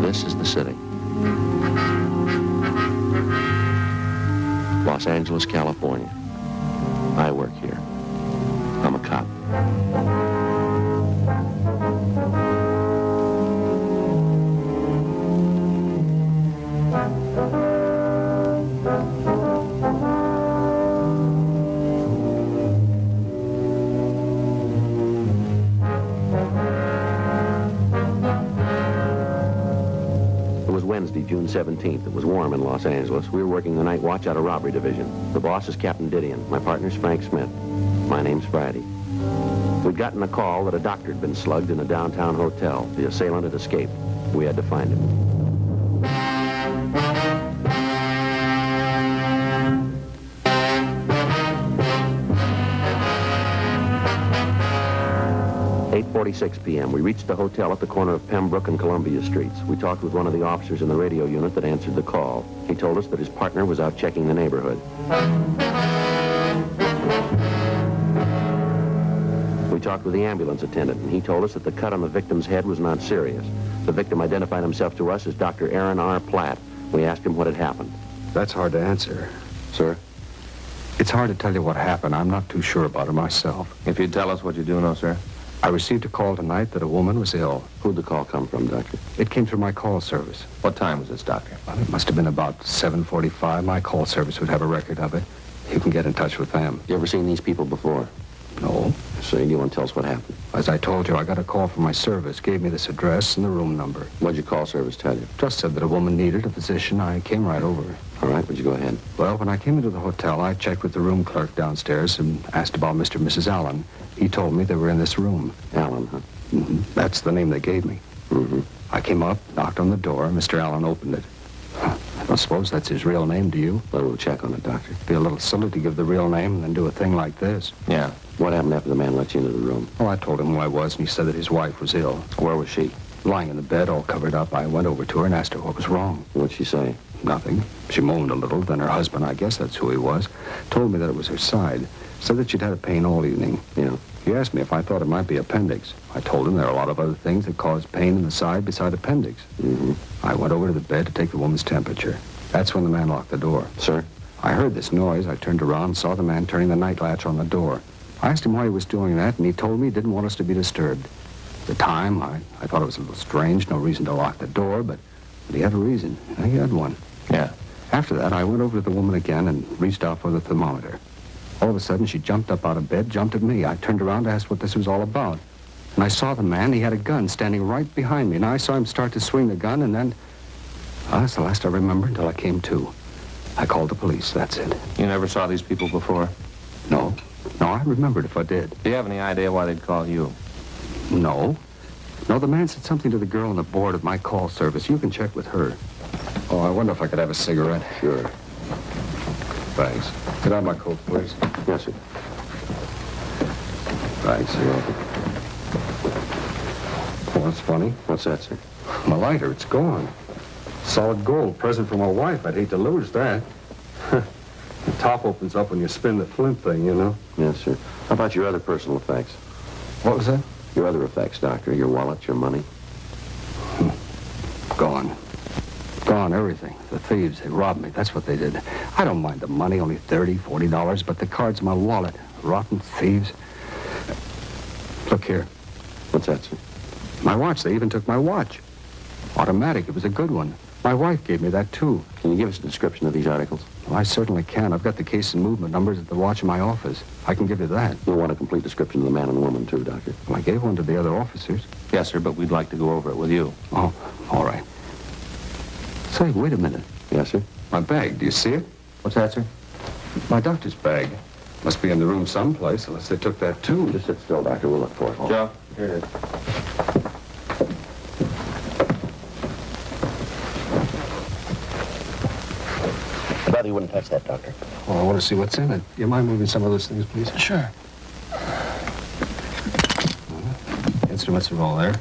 this is the city. Los Angeles, California. I work here. I'm a cop. Wednesday, June 17th. It was warm in Los Angeles. We were working the night watch out of robbery division. The boss is Captain Didion. My partner's Frank Smith. My name's Friday. We'd gotten a call that a doctor had been slugged in a downtown hotel. The assailant had escaped. We had to find him. 8:46 p.m. We reached the hotel at the corner of Pembroke and Columbia Streets. We talked with one of the officers in the radio unit that answered the call. He told us that his partner was out checking the neighborhood. We talked with the ambulance attendant, and he told us that the cut on the victim's head was not serious. The victim identified himself to us as Dr. Aaron R. Platt. We asked him what had happened. That's hard to answer. Sir? It's hard to tell you what happened. I'm not too sure about it myself. If you'd tell us what you do know, sir. I received a call tonight that a woman was ill. Who'd the call come from, Doctor? It came through my call service. What time was this, Doctor? Well, it must have been about 7:45. My call service would have a record of it. You can get in touch with them. You ever seen these people before? No. So you want to tell us what happened? As I told you, I got a call from my service, gave me this address and the room number. What'd your call service tell you? Just said that a woman needed a physician. I came right over. All right, would you go ahead? Well, when I came into the hotel, I checked with the room clerk downstairs and asked about Mr. and Mrs. Allen. He told me they were in this room. Allen, huh? Mm-hmm. That's the name they gave me. Mm-hmm. I came up, knocked on the door, and Mr. Allen opened it. I don't suppose that's his real name, do you? Well, we'll check on it, Doctor. It'd be a little silly to give the real name and then do a thing like this. Yeah. What happened after the man let you into the room? Well, I told him who I was, and he said that his wife was ill. Where was she? Lying in the bed, all covered up. I went over to her and asked her what was wrong. What'd she say? Nothing. She moaned a little. Then her husband, I guess that's who he was, told me that it was her side. Said that she'd had a pain all evening. Yeah. He asked me if I thought it might be appendix. I told him there are a lot of other things that cause pain in the side beside appendix. Mm-hmm. I went over to the bed to take the woman's temperature. That's when the man locked the door. Sir? I heard this noise. I turned around and saw the man turning the night latch on the door. I asked him why he was doing that, and he told me he didn't want us to be disturbed. At the time, I thought it was a little strange, no reason to lock the door, but he had a reason. He had one. Yeah. After that, I went over to the woman again and reached out for the thermometer. All of a sudden, she jumped up out of bed, jumped at me. I turned around to ask what this was all about. And I saw the man. He had a gun standing right behind me, and I saw him start to swing the gun, and then... that's the last I remember until I came to. I called the police, that's it. You never saw these people before? No. No, I remembered if I did. Do you have any idea why they'd call you? No. No, the man said something to the girl on the board of my call service. You can check with her. Oh, I wonder if I could have a cigarette. Sure. Thanks. Could I have my coat, please? Yes, sir. Thanks. You're welcome. Oh, that's funny. What's that, sir? My lighter, it's gone. Solid gold. Present from my wife. I'd hate to lose that. The top opens up when you spin the flint thing, you know? Yes, sir. How about your other personal effects? What was that? Your other effects, Doctor. Your wallet, your money. Gone. Gone, everything. The thieves, they robbed me. That's what they did. I don't mind the money, only $30, $40, but the cards in my wallet. Rotten thieves. Look here. What's that, sir? My watch. They even took my watch. Automatic. It was a good one. My wife gave me that, too. Can you give us a description of these articles? Well, I certainly can. I've got the case and movement numbers at the watch in my office. I can give you that. You'll want a complete description of the man and woman, too, Doctor. Well, I gave one to the other officers. Yes, sir, but we'd like to go over it with you. Oh, all right. Say, wait a minute. Yes, sir? My bag, do you see it? What's that, sir? My doctor's bag. Must be in the room someplace, unless they took that, too. Just sit still, Doctor. We'll look for it. Joe, here it is. I thought you wouldn't touch that, Doctor. Oh, I want to see what's in it. You mind moving some of those things, please? Sure. Instruments are all there.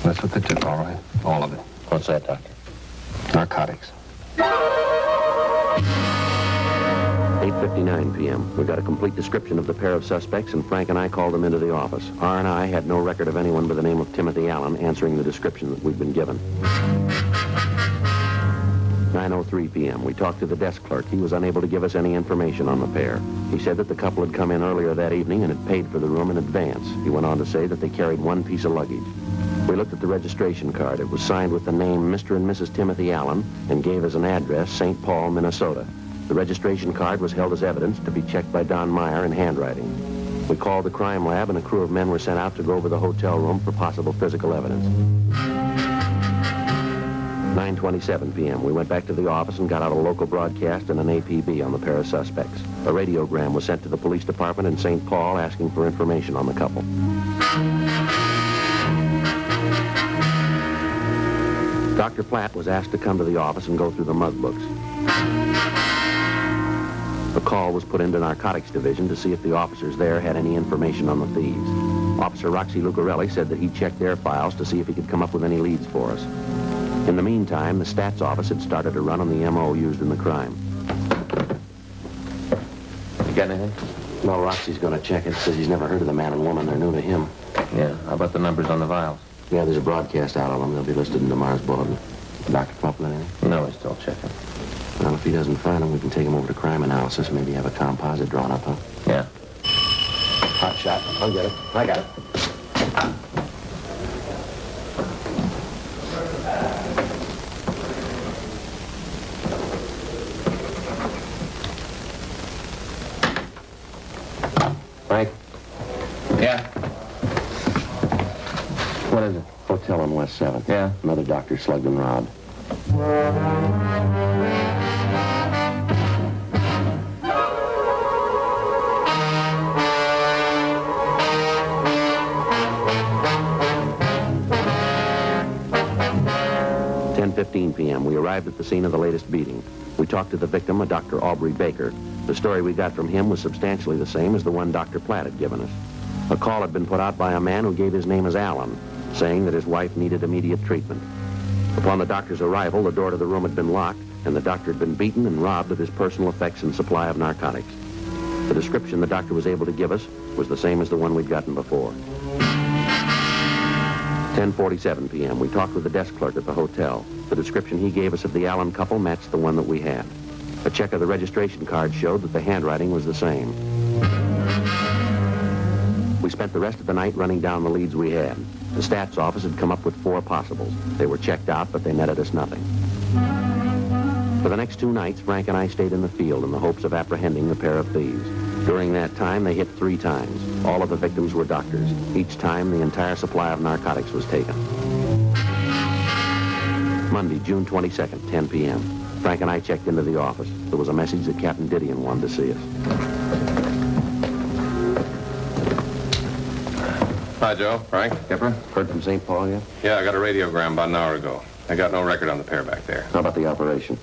That's what they took, all right. All of it. What's that, Doctor? Narcotics. 8:59 p.m. We got a complete description of the pair of suspects, and Frank and I called them into the office. R&I had no record of anyone by the name of Timothy Allen answering the description that we'd been given. 9:03 p.m. We talked to the desk clerk. He was unable to give us any information on the pair. He said that the couple had come in earlier that evening and had paid for the room in advance. He went on to say that they carried one piece of luggage. We looked at the registration card. It was signed with the name Mr. and Mrs. Timothy Allen and gave as an address St. Paul, Minnesota. The registration card was held as evidence to be checked by Don Meyer in handwriting. We called the crime lab, and a crew of men were sent out to go over the hotel room for possible physical evidence. 9:27 p.m. We went back to the office and got out a local broadcast and an APB on the pair of suspects. A radiogram was sent to the police department in St. Paul asking for information on the couple. Dr. Platt was asked to come to the office and go through the mug books. A call was put into Narcotics Division to see if the officers there had any information on the thieves. Officer Roxy Lucarelli said that he checked their files to see if he could come up with any leads for us. In the meantime, the stats office had started to run on the MO used in the crime. You got anything? Well, Roxy's going to check it. Says he's never heard of the man and woman. They're new to him. Yeah. How about the numbers on the vials? Yeah, there's a broadcast out on them. They'll be listed in tomorrow's bulletin. Dr. Copeland, anything? No, he's still checking. Well, if he doesn't find them, we can take him over to crime analysis. Maybe have a composite drawn up, huh? Yeah. Hot shot. I'll get it. I got it. Frank? Yeah? What is it? Hotel on West 7th. Yeah? Another doctor slugged and robbed. 10:15 p.m. We arrived at the scene of the latest beating. We talked to the victim, a Dr. Aubrey Baker. The story we got from him was substantially the same as the one Dr. Platt had given us. A call had been put out by a man who gave his name as Allen, saying that his wife needed immediate treatment. Upon the doctor's arrival, the door to the room had been locked, and the doctor had been beaten and robbed of his personal effects and supply of narcotics. The description the doctor was able to give us was the same as the one we'd gotten before. 10:47 p.m. We talked with the desk clerk at the hotel. The description he gave us of the Allen couple matched the one that we had. A check of the registration card showed that the handwriting was the same. We spent the rest of the night running down the leads we had. The stats office had come up with 4 possibles. They were checked out, but they netted us nothing. For the next 2 nights, Frank and I stayed in the field in the hopes of apprehending the pair of thieves. During that time, they hit 3 times. All of the victims were doctors. Each time, the entire supply of narcotics was taken. Monday, June 22nd, 10 p.m. Frank and I checked into the office. There was a message that Captain Didion wanted to see us. Hi, Joe. Frank? Skipper, heard from St. Paul yet? Yeah, I got a radiogram about an hour ago. I got no record on the pair back there. How about the operation?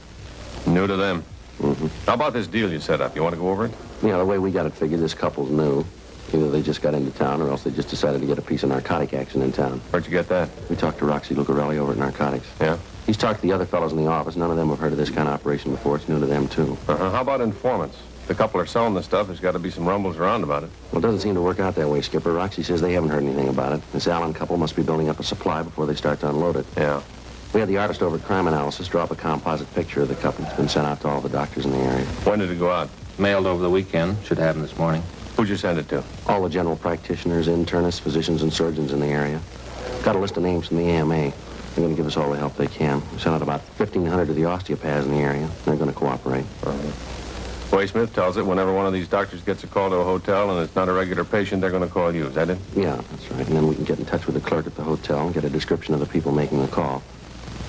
New to them. Mm-hmm. How about this deal you set up? You want to go over it? Yeah, the way we got it figured, this couple's new. Either they just got into town or else they just decided to get a piece of narcotic action in town. Where'd you get that? We talked to Roxy Lucarelli over at Narcotics. Yeah? He's talked to the other fellows in the office. None of them have heard of this kind of operation before. It's new to them, too. How about informants? If the couple are selling the stuff, there's got to be some rumbles around about it. Well, it doesn't seem to work out that way, Skipper. Roxy says they haven't heard anything about it. This Allen couple must be building up a supply before they start to unload it. Yeah. We had the artist over at Crime Analysis draw up a composite picture of the couple. It's been sent out to all the doctors in the area. When did it go out? Mailed over the weekend. Should happen this morning. Who'd you send it to? All the general practitioners, internists, physicians, and surgeons in the area. Got a list of names from the AMA. They're going to give us all the help they can. We sent out about 1,500 to the osteopaths in the area. They're going to cooperate. Way Smith tells it, whenever one of these doctors gets a call to a hotel and it's not a regular patient, they're going to call you. Is that it? Yeah, that's right. And then we can get in touch with the clerk at the hotel and get a description of the people making the call.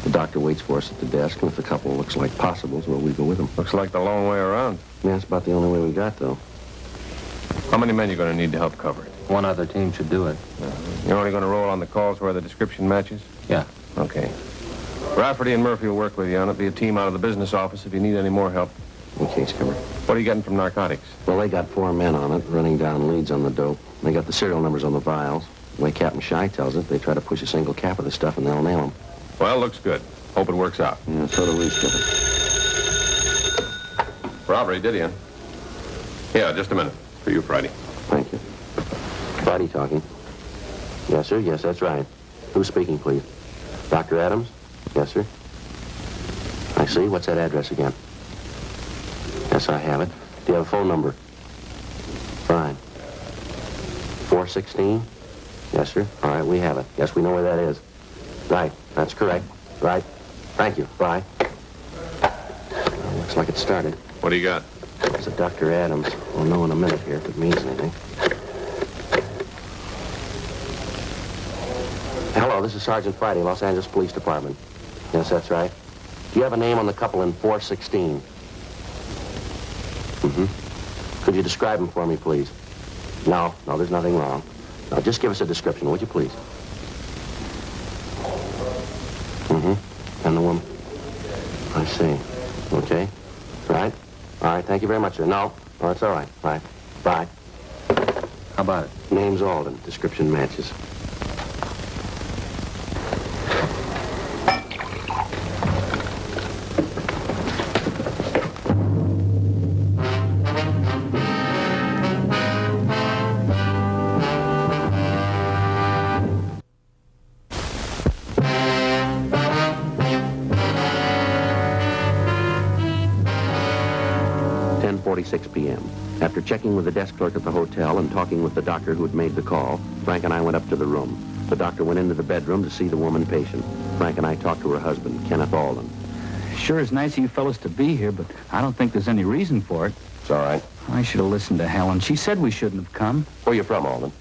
The doctor waits for us at the desk, and if the couple looks like possibles, well, we go with them. Looks like the long way around. Yeah, that's about the only way we got, though. How many men are you going to need to help cover it? One other team should do it. You're only going to roll on the calls where the description matches? Yeah. Okay. Rafferty and Murphy will work with you on it. Be a team out of the business office if you need any more help. Okay, Skipper. What are you getting from narcotics? Well, they got 4 men on it, running down leads on the dope. They got the serial numbers on the vials. The way Captain Shy tells it, they try to push a single cap of the stuff and they'll nail them. Well, looks good. Hope it works out. Yeah, so do we, Skipper. Robbery, Didion. Yeah, just a minute. For you, Friday. Thank you. Friday talking. Yes, sir. Yes, that's right. Who's speaking, please? Dr. Adams? Yes, sir. I see. What's that address again? Yes, I have it. Do you have a phone number? Fine. 416? Yes, sir. All right, we have it. Yes, we know where that is. Right. That's correct. Right. Thank you. Bye. Well, looks like it started. What do you got? It's a Dr. Adams. We'll know in a minute here if it means anything. Hello, this is Sergeant Friday, Los Angeles Police Department. Yes, that's right. Do you have a name on the couple in 416? Could you describe them for me, please? No, there's nothing wrong. Now, just give us a description, would you, please? And the woman? I see. Okay. Right. All right, thank you very much, sir. No, that's all right. Right. Bye. How about it? Name's Alden. Description matches. .46 p.m. After checking with the desk clerk at the hotel and talking with the doctor who had made the call, Frank and I went up to the room. The doctor went into the bedroom to see the woman patient. Frank and I talked to her husband, Kenneth Alden. Sure is nice of you fellas to be here, but I don't think there's any reason for it. It's all right. I should have listened to Helen. She said we shouldn't have come. Where you from, Alden?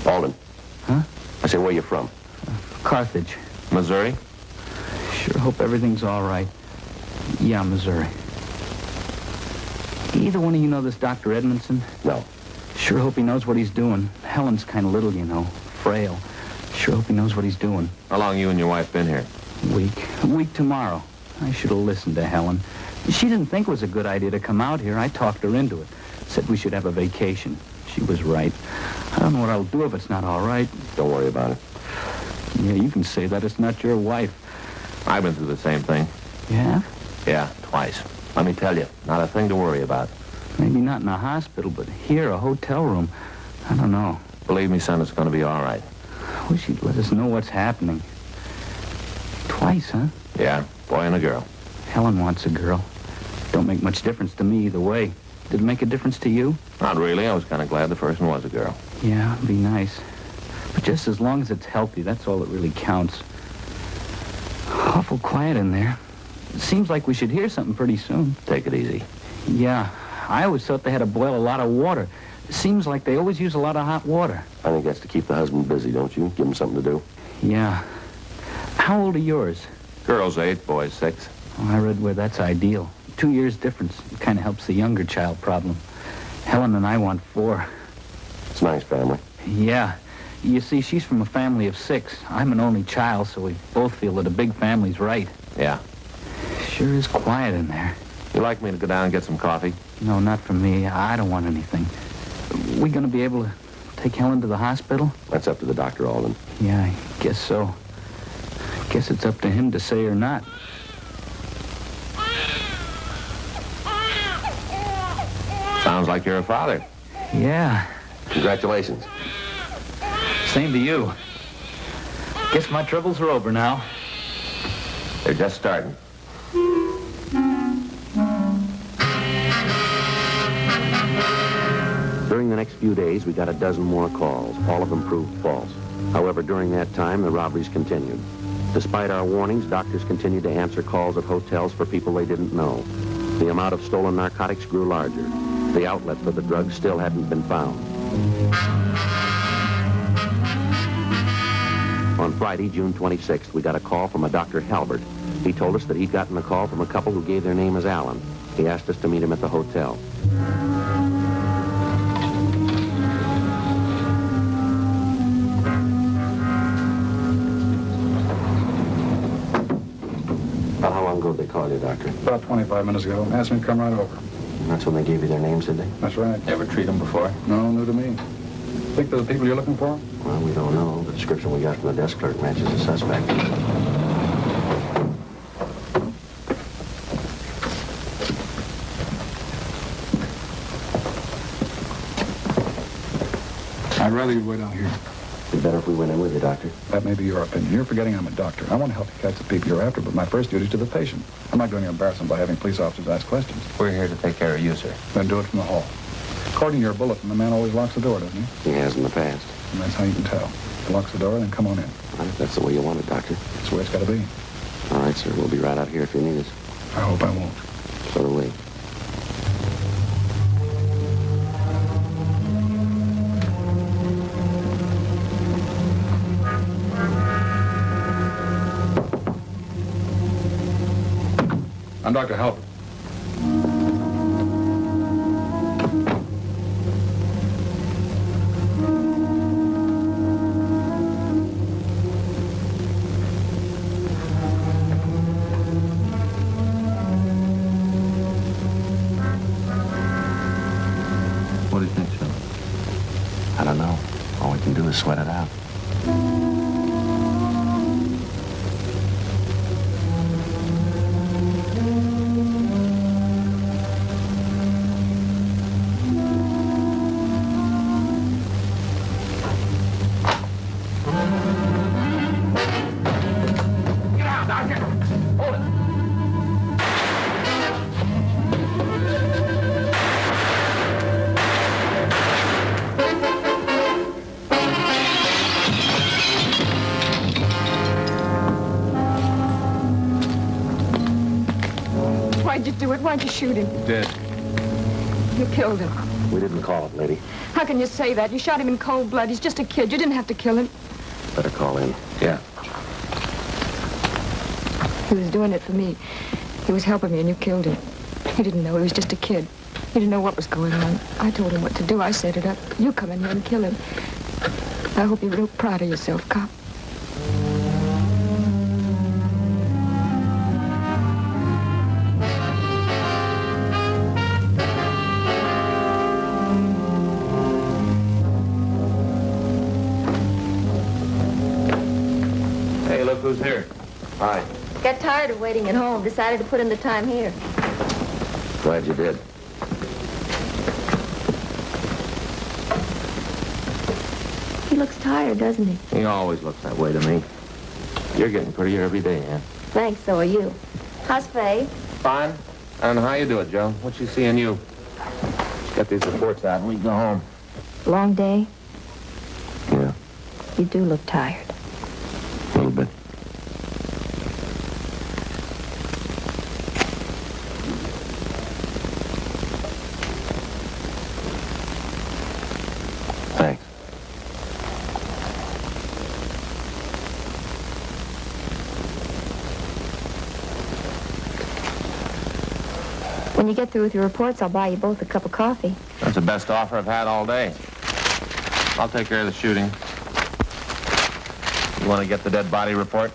Alden. Huh? I say, where you from? Carthage. Missouri? Sure hope everything's all right. Yeah, Missouri. Either one of you know this Dr. Edmondson? No. Sure hope he knows what he's doing. Helen's kind of little, you know, frail. Sure hope he knows what he's doing. How long you and your wife been here? A week tomorrow. I should have listened to Helen. She didn't think it was a good idea to come out here. I talked her into it. Said we should have a vacation. She was right. I don't know what I'll do if it's not all right. Don't worry about it. Yeah, you can say that. It's not your wife. I've been through the same thing. Yeah? Yeah, twice. Let me tell you, not a thing to worry about. Maybe not in a hospital, but here, a hotel room. I don't know. Believe me, son, it's going to be all right. I wish he'd let us know what's happening. Twice, huh? Yeah, boy and a girl. Helen wants a girl. Don't make much difference to me either way. Did it make a difference to you? Not really. I was kind of glad the first one was a girl. Yeah, it'd be nice. But just as long as it's healthy, that's all that really counts. Awful quiet in there. It seems like we should hear something pretty soon. Take it easy. Yeah, I always thought they had to boil a lot of water. It seems like they always use a lot of hot water. I think that's to keep the husband busy, don't you? Give him something to do. Yeah. How old are yours? Girl's 8, boy's 6. Oh, I read where that's ideal. 2 years difference. It kind of helps the younger child problem. Helen and I want 4. It's a nice family. Yeah. You see, she's from a family of 6. I'm an only child, so we both feel that a big family's right. Yeah. Sure is quiet in there. You like me to go down and get some coffee? No, not for me. I don't want anything. We gonna be able to take Helen to the hospital? That's up to the doctor, Alden. Yeah, I guess so. Guess it's up to him to say or not. Sounds like you're a father. Yeah. Congratulations. Same to you. Guess my troubles are over now. They're just starting. During the next few days, we got a dozen more calls. All of them proved false. However, during that time, the robberies continued. Despite our warnings, doctors continued to answer calls at hotels for people they didn't know. The amount of stolen narcotics grew larger. The outlet for the drugs still hadn't been found. On Friday, June 26th, we got a call from a Dr. Halbert. He told us that he'd gotten a call from a couple who gave their name as Allen. He asked us to meet him at the hotel. About how long ago did they call you, Doctor? About 25 minutes ago. Asked me to come right over. That's when they gave you their names, did they? That's right. Ever treat them before? No, new to me. Think they're the people you're looking for? Well, we don't know. The description we got from the desk clerk matches the suspect. I'd rather you'd wait out here. It'd be better if we went in with you, Doctor. That may be your opinion. You're forgetting I'm a doctor. I want to help you catch the people you're after, but my first duty is to the patient. I'm not going to embarrass them by having police officers ask questions. We're here to take care of you, sir. Then do it from the hall. According to your bulletin, the man always locks the door, doesn't he? He has in the past. And that's how you can tell. He locks the door, then come on in. All right, if that's the way you want it, Doctor. That's the way it's got to be. All right, sir. We'll be right out here if you need us. I hope I won't. So do we. I'm Dr. Halpert. What do you think, Joe? I don't know. All we can do is sweat it out. Why'd you do it? Why'd you shoot him? Dead. You killed him. We didn't call it, lady. How can you say that? You shot him in cold blood. He's just a kid. You didn't have to kill him. Better call in. Yeah. He was doing it for me. He was helping me, and you killed him. He didn't know. He was just a kid. He didn't know what was going on. I told him what to do. I set it up. You come in here and kill him. I hope you're real proud of yourself, cop. Hey, look who's here. Hi. Got tired of waiting at home. Decided to put in the time here. Glad you did. He looks tired, doesn't he? He always looks that way to me. You're getting prettier every day, Ann. Thanks, so are you. How's Faye? Fine. I don't know how you do it, Joe. What's she seeing you? Get these reports out and we can go home. Long day? Yeah, You do look tired. a little bit. Thanks. When you get through with your reports, I'll buy you both a cup of coffee. That's the best offer I've had all day. I'll take care of the shooting. You want to get the dead body report?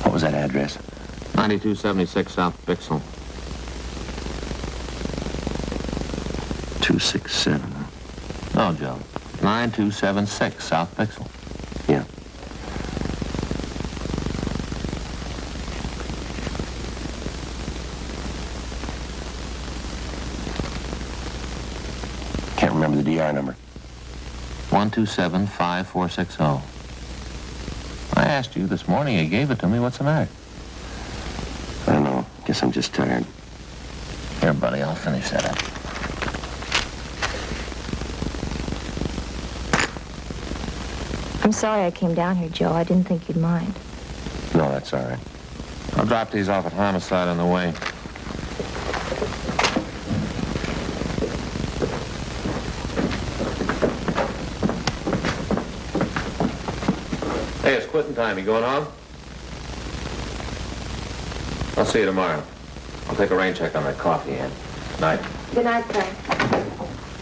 What was that address? 9276 South Bixel. 267. No, Joe. 9276 South Bixel. Yeah. Can't remember the DR number. 127-5460. I asked you this morning. You gave it to me. What's the matter? I don't know. Guess I'm just tired. Here, buddy. I'll finish that up. I'm sorry I came down here, Joe. I didn't think you'd mind. No, that's all right. I'll drop these off at Homicide on the way. Hey, it's quitting time. You going home? I'll see you tomorrow. I'll take a rain check on that coffee, Ann. Night. Good night, Frank.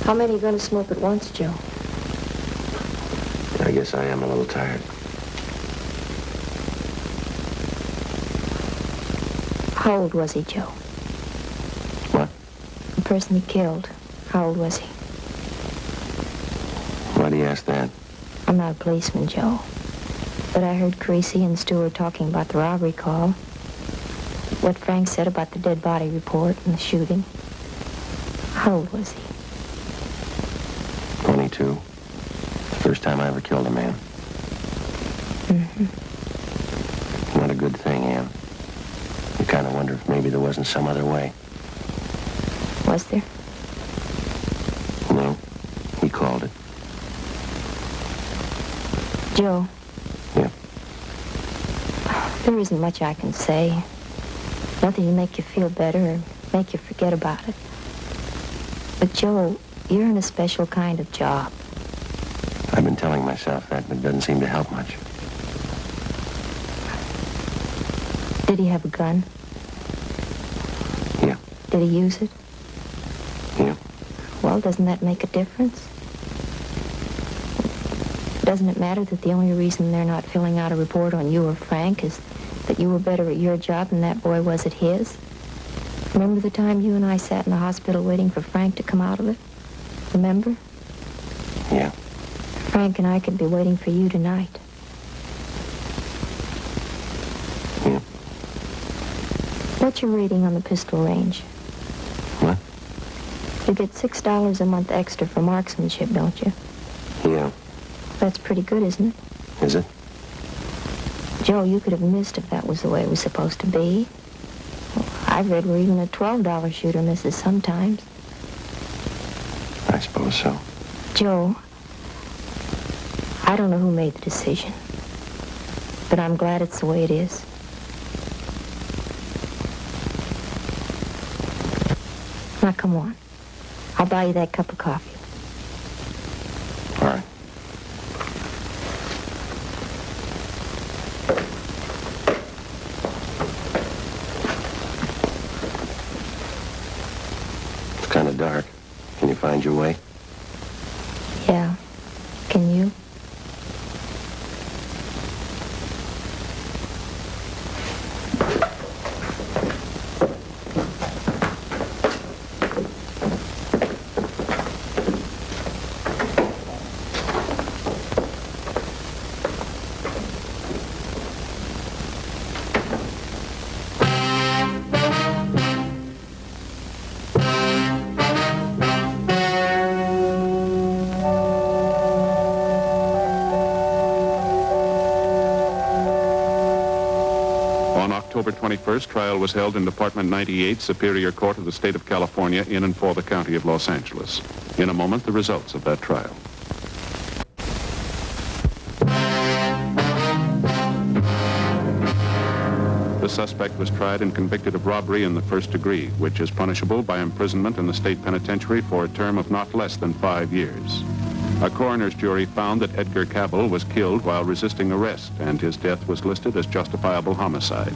How many are you going to smoke at once, Joe? I guess I am a little tired. How old was he, Joe? What? The person he killed. How old was he? Why do you ask that? I'm not a policeman, Joe. But I heard Creasy and Stewart talking about the robbery call. What Frank said about the dead body report and the shooting. How old was he? 22. First time I ever killed a man. Mm-hmm. Not a good thing, Ann. You kind of wonder if maybe there wasn't some other way. Was there? No, he called it. Joe. Yeah. There isn't much I can say. Nothing to make you feel better or make you forget about it. But Joe, you're in a special kind of job. I've been telling myself that, but it doesn't seem to help much. Did he have a gun? Yeah. Did he use it? Yeah. Well, doesn't that make a difference? Doesn't it matter that the only reason they're not filling out a report on you or Frank is that you were better at your job than that boy was at his? Remember the time you and I sat in the hospital waiting for Frank to come out of it? Remember? Yeah. Frank and I could be waiting for you tonight. Yeah. What's your rating on the pistol range? What? You get $6 a month extra for marksmanship, don't you? Yeah. That's pretty good, isn't it? Is it? Joe, you could have missed if that was the way it was supposed to be. I've read where even a $12 shooter misses sometimes. I suppose so. Joe, I don't know who made the decision, but I'm glad it's the way it is. Now, come on. I'll buy you that cup of coffee. All right. It's kind of dark. Can you find your way? Yeah. Can you? On October 21st, trial was held in Department 98, Superior Court of the State of California, in and for the County of Los Angeles. In a moment, the results of that trial. The suspect was tried and convicted of robbery in the first degree, which is punishable by imprisonment in the state penitentiary for a term of not less than 5 years. A coroner's jury found that Edgar Cabell was killed while resisting arrest, and his death was listed as justifiable homicide.